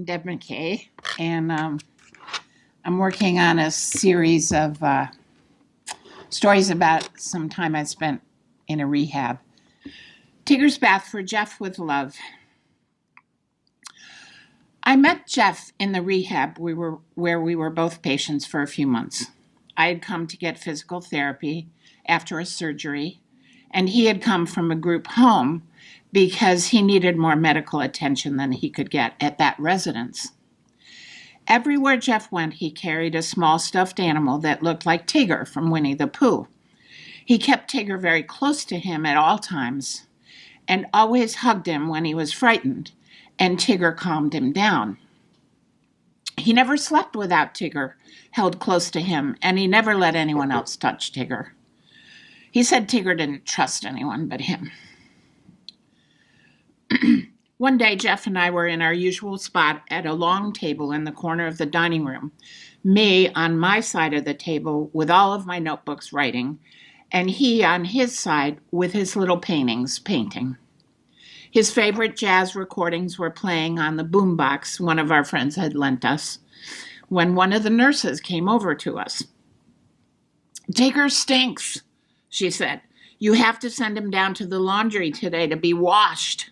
Deb McKay, and I'm working on a series of stories about some time I spent in a rehab. Tigger's Bath for Jeff with Love. I met Jeff in the rehab where we were both patients for a few months. I had come to get physical therapy after a surgery, and he had come from a group home because he needed more medical attention than he could get at that residence. Everywhere Jeff went, he carried a small stuffed animal that looked like Tigger from Winnie the Pooh. He kept Tigger very close to him at all times and always hugged him when he was frightened, and Tigger calmed him down. He never slept without Tigger held close to him, and he never let anyone else touch Tigger. He said Tigger didn't trust anyone but him. One day, Jeff and I were in our usual spot at a long table in the corner of the dining room, me on my side of the table with all of my notebooks writing, and he on his side with his little paintings painting. His favorite jazz recordings were playing on the boombox one of our friends had lent us when one of the nurses came over to us. "Tigger stinks," she said. "You have to send him down to the laundry today to be washed."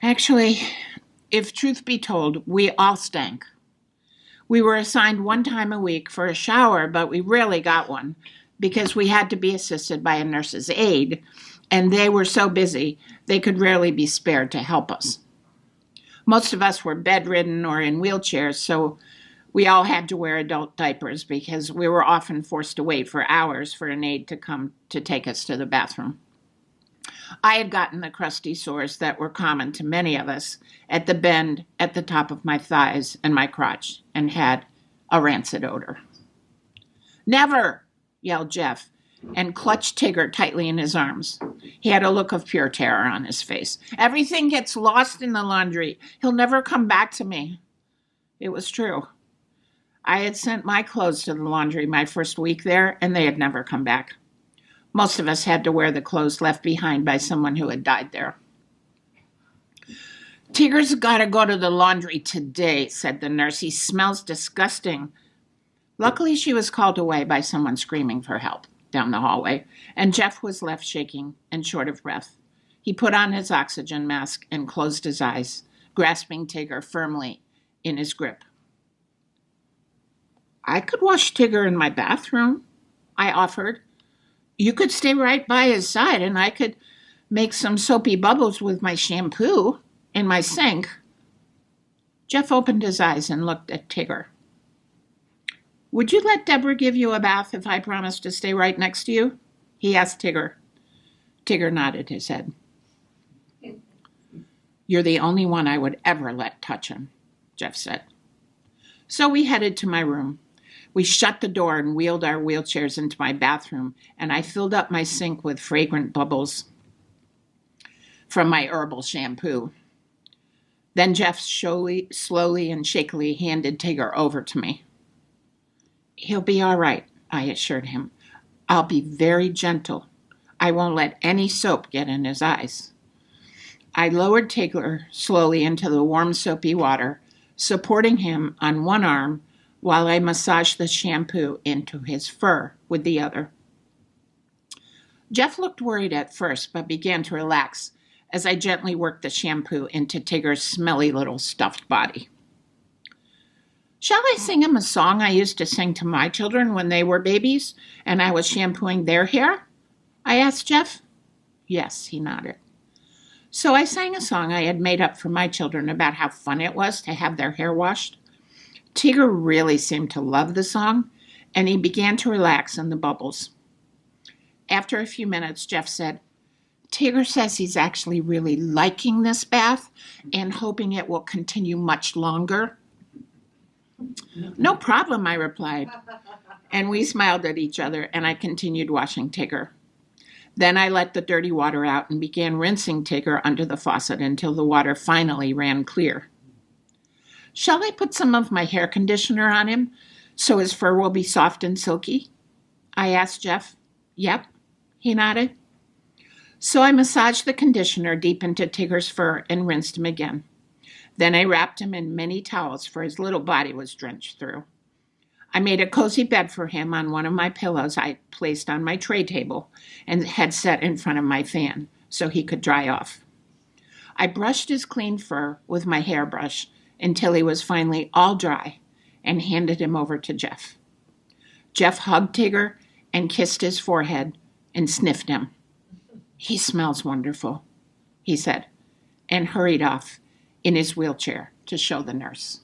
Actually, if truth be told, we all stank. We were assigned one time a week for a shower, but we rarely got one because we had to be assisted by a nurse's aide, and they were so busy they could rarely be spared to help us. Most of us were bedridden or in wheelchairs, so we all had to wear adult diapers because we were often forced to wait for hours for an aide to come to take us to the bathroom. I had gotten the crusty sores that were common to many of us at the bend at the top of my thighs and my crotch and had a rancid odor. "Never!" yelled Jeff and clutched Tigger tightly in his arms. He had a look of pure terror on his face. "Everything gets lost in the laundry. He'll never come back to me." It was true. I had sent my clothes to the laundry my first week there, and they had never come back. Most of us had to wear the clothes left behind by someone who had died there. "Tigger's got to go to the laundry today," said the nurse. "He smells disgusting." Luckily, she was called away by someone screaming for help down the hallway, and Jeff was left shaking and short of breath. He put on his oxygen mask and closed his eyes, grasping Tigger firmly in his grip. "I could wash Tigger in my bathroom," I offered. "You could stay right by his side, and I could make some soapy bubbles with my shampoo in my sink." Jeff opened his eyes and looked at Tigger. "Would you let Deborah give you a bath if I promised to stay right next to you?" he asked Tigger. Tigger nodded his head. "You're the only one I would ever let touch him," Jeff said. So we headed to my room. We shut the door and wheeled our wheelchairs into my bathroom, and I filled up my sink with fragrant bubbles from my herbal shampoo. Then Jeff slowly and shakily handed Tigger over to me. "He'll be all right," I assured him. "I'll be very gentle. I won't let any soap get in his eyes." I lowered Tigger slowly into the warm soapy water, supporting him on one arm while I massaged the shampoo into his fur with the other. Jeff looked worried at first, but began to relax as I gently worked the shampoo into Tigger's smelly little stuffed body. "Shall I sing him a song I used to sing to my children when they were babies and I was shampooing their hair?" I asked Jeff. "Yes," he nodded. So I sang a song I had made up for my children about how fun it was to have their hair washed. Tigger really seemed to love the song, and he began to relax in the bubbles. After a few minutes, Jeff said, "Tigger says he's actually really liking this bath and hoping it will continue much longer." "No problem," I replied, and we smiled at each other, and I continued washing Tigger. Then I let the dirty water out and began rinsing Tigger under the faucet until the water finally ran clear. "Shall I put some of my hair conditioner on him so his fur will be soft and silky?" I asked Jeff. "Yep," he nodded. So I massaged the conditioner deep into Tigger's fur and rinsed him again. Then I wrapped him in many towels, for his little body was drenched through. I made a cozy bed for him on one of my pillows I placed on my tray table and had set in front of my fan so he could dry off. I brushed his clean fur with my hairbrush until he was finally all dry and handed him over to Jeff. Jeff hugged Tigger and kissed his forehead and sniffed him. "He smells wonderful," he said, and hurried off in his wheelchair to show the nurse.